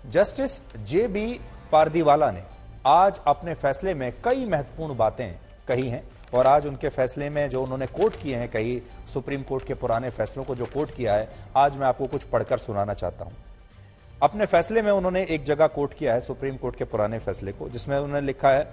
Justice JB. Pardiwala ने आज अपने फैसले में कई महत्वपूर्ण बातें कही हैं और आज उनके फैसले में जो उन्होंने कोट किए हैं, कई सुप्रीम कोर्ट के पुराने फैसलों को जो कोट किया है, आज मैं आपको कुछ पढ़कर सुनाना चाहता हूं। अपने फैसले में उन्होंने एक जगह कोट किया है सुप्रीम कोर्ट के पुराने फैसले को, जिसमें उन्होंने लिखा है,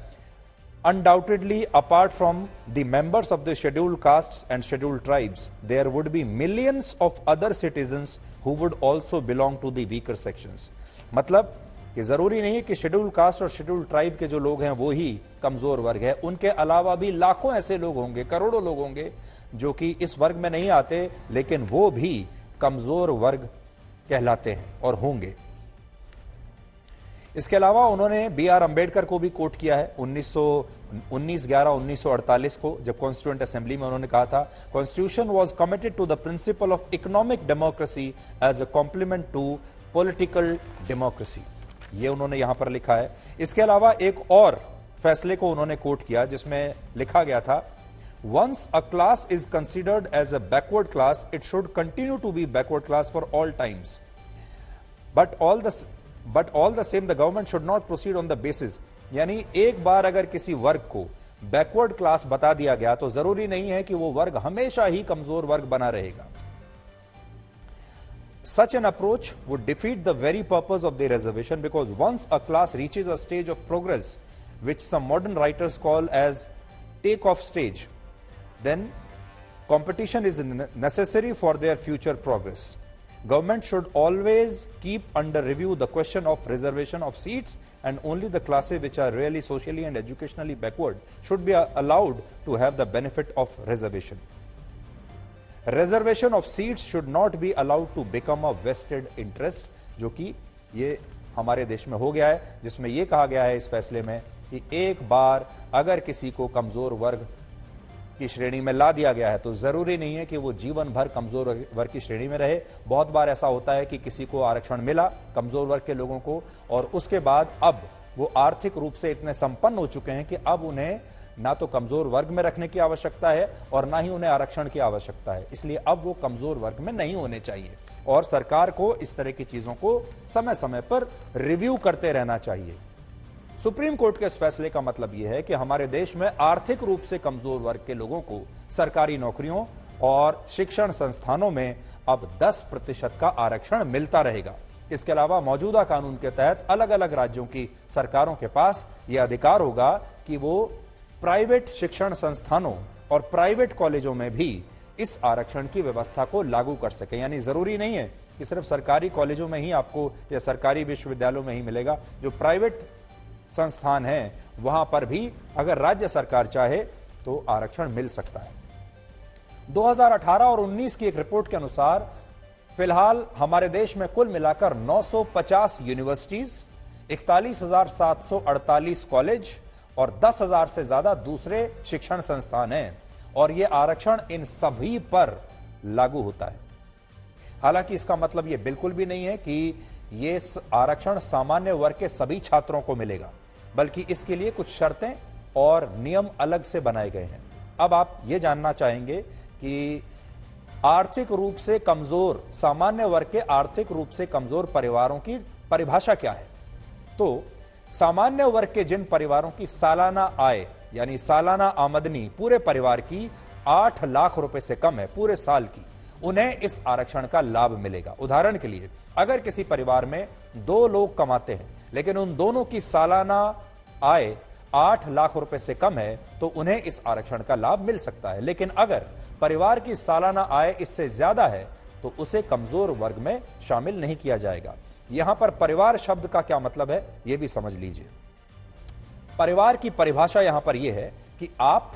undoubtedly apart from the members of the scheduled castes and scheduled tribes there would be millions of other citizens who would also belong to the weaker sections. मतलब कि जरूरी नहीं कि शेड्यूल्ड कास्ट और शेड्यूल्ड ट्राइब के जो लोग हैं वो ही कमजोर वर्ग है, उनके अलावा भी लाखों ऐसे लोग होंगे, करोड़ों लोग होंगे जो कि इस वर्ग में नहीं आते, लेकिन वो भी कमजोर वर्ग कहलाते हैं और होंगे। इसके अलावा उन्होंने बी.आर. अंबेडकर को भी कोट किया है 19/11/1948 को, जब कॉन्स्टिट्यूएंट असेंबली में उन्होंने कहा था, constitution was committed to the principle of economic democracy as a complement to political democracy. ये उन्होंने यहां पर लिखा है। इसके अलावा एक और फैसले को उन्होंने कोट किया जिसमें लिखा गया था, once a class is considered as a backward class it should continue to be backward class for all times but all the same the government should not proceed on the basis. यानी एक बार अगर किसी वर्ग को backward class बता दिया गया तो जरूरी नहीं है कि वो वर्ग हमेशा ही कमजोर वर्ग बना रहेगा। Such an approach would defeat the very purpose of the reservation, because once a class reaches a stage of progress, which some modern writers call as take-off stage, then competition is necessary for their future progress. Government should always keep under review the question of reservation of seats, and only the classes which are really socially and educationally backward should be allowed to have the benefit of reservation. Reservation of seats should not be allowed to become a vested interest, जो कि ये हमारे देश में हो गया है, जिसमें ये कहा गया है इस फैसले में कि एक बार अगर किसी को कमजोर वर्ग की श्रेणी में ला दिया गया है तो जरूरी नहीं है कि वो जीवन भर कमजोर वर्ग की श्रेणी में रहे। बहुत बार ऐसा होता है कि किसी को आरक्षण मिला कमजोर वर्ग के लोगों को, और उसके बाद अब वो आर्थिक रूप से इतने संपन्न हो चुके हैं कि अब उन्हें ना तो कमजोर वर्ग में रखने की आवश्यकता है और ना ही उन्हें आरक्षण की आवश्यकता है, इसलिए अब वो कमजोर वर्ग में नहीं होने चाहिए और सरकार को इस तरह की चीजों को समय समय पर रिव्यू करते रहना चाहिए। सुप्रीम कोर्ट के इस फैसले का मतलब यह है कि हमारे देश में आर्थिक रूप से कमजोर वर्ग के लोगों को सरकारी नौकरियों और शिक्षण संस्थानों में अब 10% का आरक्षण मिलता रहेगा। इसके अलावा मौजूदा कानून के तहत अलग अलग राज्यों की सरकारों के पास यह अधिकार होगा कि वो प्राइवेट शिक्षण संस्थानों और प्राइवेट कॉलेजों में भी इस आरक्षण की व्यवस्था को लागू कर सके। यानी जरूरी नहीं है कि सिर्फ सरकारी कॉलेजों में ही आपको या सरकारी विश्वविद्यालयों में ही मिलेगा, जो प्राइवेट संस्थान हैं वहां पर भी अगर राज्य सरकार चाहे तो आरक्षण मिल सकता है। 2018 और 19 की एक रिपोर्ट के अनुसार फिलहाल हमारे देश में कुल मिलाकर 950 यूनिवर्सिटीज, 41,748 कॉलेज और 10,000 से ज्यादा दूसरे शिक्षण संस्थान हैं और यह आरक्षण इन सभी पर लागू होता है। हालांकि इसका मतलब यह बिल्कुल भी नहीं है कि यह आरक्षण सामान्य वर्ग के सभी छात्रों को मिलेगा, बल्कि इसके लिए कुछ शर्तें और नियम अलग से बनाए गए हैं। अब आप यह जानना चाहेंगे कि आर्थिक रूप से कमजोर, सामान्य वर्ग के आर्थिक रूप से कमजोर परिवारों की परिभाषा क्या है। तो सामान्य वर्ग के जिन परिवारों की सालाना आय यानी सालाना आमदनी पूरे परिवार की 8 लाख रुपए से कम है पूरे साल की, उन्हें इस आरक्षण का लाभ मिलेगा। उदाहरण के लिए अगर किसी परिवार में 2 लोग कमाते हैं लेकिन उन दोनों की सालाना आय 8 लाख रुपए से कम है तो उन्हें इस आरक्षण का लाभ मिल सकता है। लेकिन अगर परिवार की सालाना आय इससे ज्यादा है तो उसे कमजोर वर्ग में शामिल नहीं किया जाएगा। यहां पर परिवार शब्द का क्या मतलब है यह भी समझ लीजिए। परिवार की परिभाषा यहां पर यह है कि आप,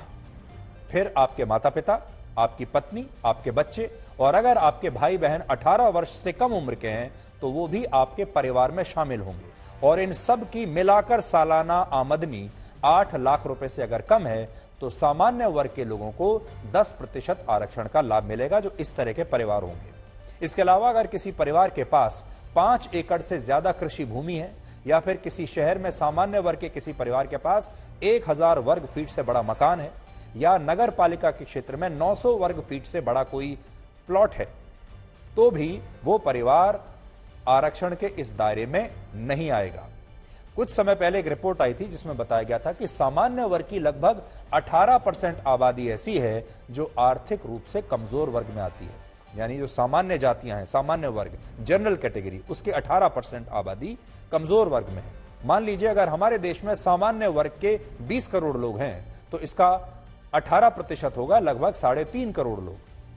फिर आपके माता पिता, आपकी पत्नी, आपके बच्चे और अगर आपके भाई बहन 18 वर्ष से कम उम्र के हैं तो वो भी आपके परिवार में शामिल होंगे और इन सब की मिलाकर सालाना आमदनी 8 लाख रुपए से अगर कम है तो सामान्य वर्ग के लोगों को 10% आरक्षण का लाभ मिलेगा जो इस तरह के परिवार होंगे। इसके अलावा अगर किसी परिवार के पास 5 एकड़ से ज्यादा कृषि भूमि है या फिर किसी शहर में सामान्य वर्ग के किसी परिवार के पास 1000 वर्ग फीट से बड़ा मकान है या नगर पालिका के क्षेत्र में 900 वर्ग फीट से बड़ा कोई प्लॉट है, तो भी वो परिवार आरक्षण के इस दायरे में नहीं आएगा। कुछ समय पहले एक रिपोर्ट आई थी जिसमें बताया गया था कि सामान्य वर्ग की लगभग 18% आबादी ऐसी है जो आर्थिक रूप से कमजोर वर्ग में आती है। यानी जो सामान्य जातियां हैं, सामान्य वर्ग, जनरल कैटेगरी, उसके 18% आबादी कमजोर वर्ग में है। मान लीजिए अगर हमारे देश में सामान्य वर्ग के 20 करोड़ लोग हैं तो इसका 18% होगा लगभग 3.5 करोड़ लोग।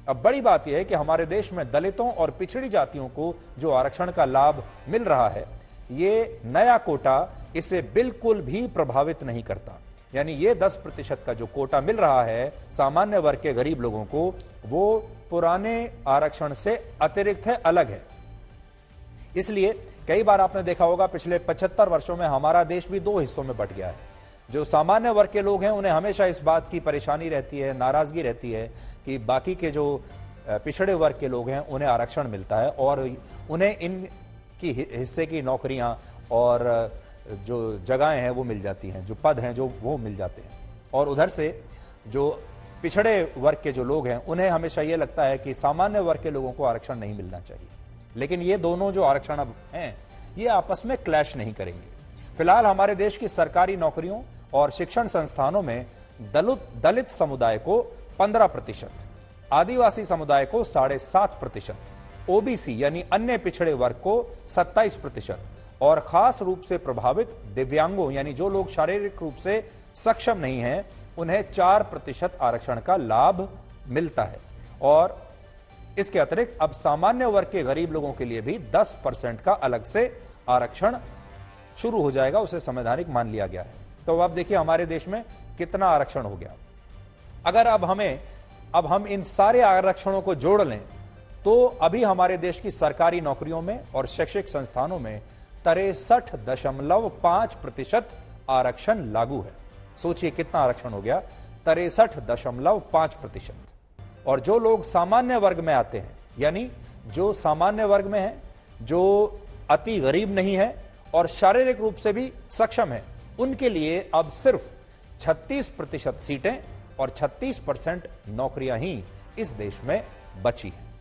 अब बड़ी बात यह है कि हमारे देश में दलितों और पिछड़ी जातियों को जो आरक्षण का लाभ मिल रहा है, ये नया कोटा इसे बिल्कुल भी प्रभावित नहीं करता। यानी ये 10% का जो कोटा मिल रहा है सामान्य वर्ग के गरीब लोगों को, वो पुराने आरक्षण से अतिरिक्त है, अलग है। इसलिए कई बार आपने देखा होगा पिछले 75 वर्षों में हमारा देश भी 2 हिस्सों में बट गया है। जो सामान्य वर्ग के लोग हैं उन्हें हमेशा इस बात की परेशानी रहती है, नाराजगी रहती है कि बाकी के जो पिछड़े वर्ग के लोग हैं उन्हें आरक्षण मिलता है और उन्हें इनकी हिस्से की नौकरियां और जो जगहें हैं वो मिल जाती हैं, जो पद हैं जो वो मिल जाते हैं। और उधर से जो पिछड़े वर्ग के जो लोग हैं उन्हें हमेशा ये लगता है कि सामान्य वर्ग के लोगों को आरक्षण नहीं मिलना चाहिए। लेकिन ये दोनों जो आरक्षण अब हैं ये आपस में क्लैश नहीं करेंगे। फिलहाल हमारे देश की सरकारी नौकरियों और शिक्षण संस्थानों में दलित समुदाय को 15%, आदिवासी समुदाय को 7.5%, ओबीसी यानी अन्य पिछड़े वर्ग को 27% और खास रूप से प्रभावित दिव्यांगों यानी जो लोग शारीरिक रूप से सक्षम नहीं हैं उन्हें 4% आरक्षण का लाभ मिलता है। और इसके अतिरिक्त अब सामान्य वर्ग के गरीब लोगों के लिए भी 10% का अलग से आरक्षण शुरू हो जाएगा, उसे संवैधानिक मान लिया गया है। तो अब देखिए हमारे देश में कितना आरक्षण हो गया। अगर अब हम इन सारे आरक्षणों को जोड़ लें तो अभी हमारे देश की सरकारी नौकरियों में और शैक्षिक संस्थानों में 63.5% आरक्षण लागू है। सोचिए कितना आरक्षण हो गया, 63.5%। और जो लोग सामान्य वर्ग में आते हैं, यानी जो सामान्य वर्ग में है, जो अति गरीब नहीं है और शारीरिक रूप से भी सक्षम है, उनके लिए अब सिर्फ 36% सीटें और 36% नौकरियां ही इस देश में बची हैं।